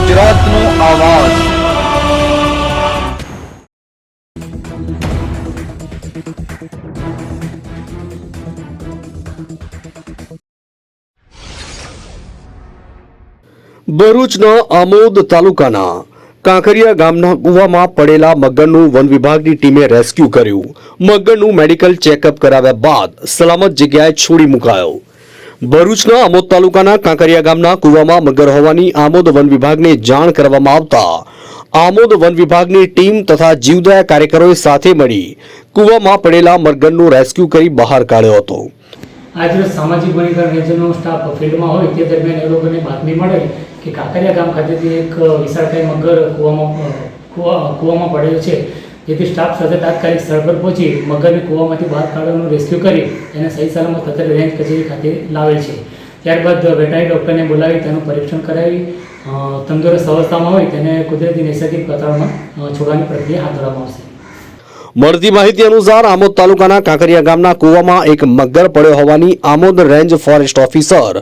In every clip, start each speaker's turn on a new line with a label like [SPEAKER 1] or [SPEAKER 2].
[SPEAKER 1] ગુજરાતનો આવાજ। ભરૂચના આમોદ તાલુકાના કાંકરિયા ગામના કૂવામાં પડેલા મગરનું વન વિભાગની ટીમે રેસ્ક્યુ કર્યું। મગરનું મેડિકલ ચેકઅપ કરાવ્યા બાદ સલામત જગ્યાએ છોડી મુકાયો। ભરૂચના આમોદ તાલુકાના કાંકરિયા ગામના કૂવામાં મગર હોવાની આમોદ વન વિભાગને જાણ કરવામાં આવતા આમોદ વન વિભાગની ટીમ તથા જીવદયા કાર્યકરોએ સાથે મળી કૂવામાં પડેલા મગરનું રેસ્ક્યુ કરી બહાર કાઢ્યો હતો।
[SPEAKER 2] आज सामाजिक वनीकरण रेंजनो स्टाफ फील्ड में हो ते दरमियान ए लोगोने बातमी मळे कि काकरिया गाम खातेथी एक विशाळकाय मगर कूવામાં પડેલો છે। જેથી સ્ટાફ સાથે તાત્કાલિક સ્થળ પર પહોંચી મગરને કૂવામાંથી બહાર કાઢવાનું રેસ્ક્યુ કરી એને સહી સલામત અત્યારે રેન્જ કચેરી ખાતે લાવેલ છે। ત્યારબાદ વેટરનરી ડૉક્ટરને બોલાવી તેનું પરીક્ષણ કરાવી તંદુરસ્ત અવસ્થામાં હોય તેને કુદરતી નૈસર્ગિક વાતાવરણમાં છોડવાની પ્રક્રિયા હાથ ધરવામાં આવશે। મળતી માહિતી અનુસાર આમોદ તાલુકાના કાંકરિયા ગામના કૂવામાં એક મગર પડ્યો હોવાની Amod range forest officer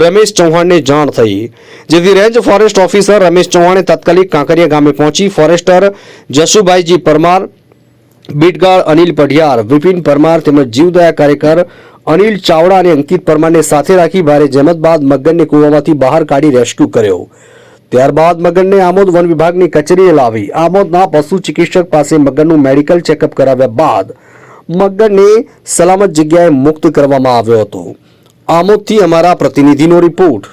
[SPEAKER 2] Ramesh ચૌહાણને જાણ થઈ, જેથી રેન્જ ફોરેસ્ટ ઓફિસર રમેશ ચૌહાણે તાત્કાલિક કાંકરિયા ગામે પહોંચી ફોરેસ્ટર જશુભાઈજી પરમાર, બીટગાર્ડ અનિલ પઢિયાર, વિપિન પરમાર તેમજ જીવદયા કાર્યકર અનિલ ચાવડા અને અંકિત પરમારને સાથે રાખી ભારે જહેમત બાદ મગરને કૂવામાંથી બહાર કાઢી રેસ્ક્યુ કર્યો। ત્યારબાદ મગરને આમોદ વન વિભાગની કચેરીએ લાવી આમોદના પશુ ચિકિત્સક પાસે મગરનું મેડિકલ ચેકઅપ કરાવ્યા બાદ મગરને સલામત જગ્યાએ મુક્ત કરવામાં આવ્યો હતો। આમોદથી અમારા પ્રતિનિધિનો રિપોર્ટ।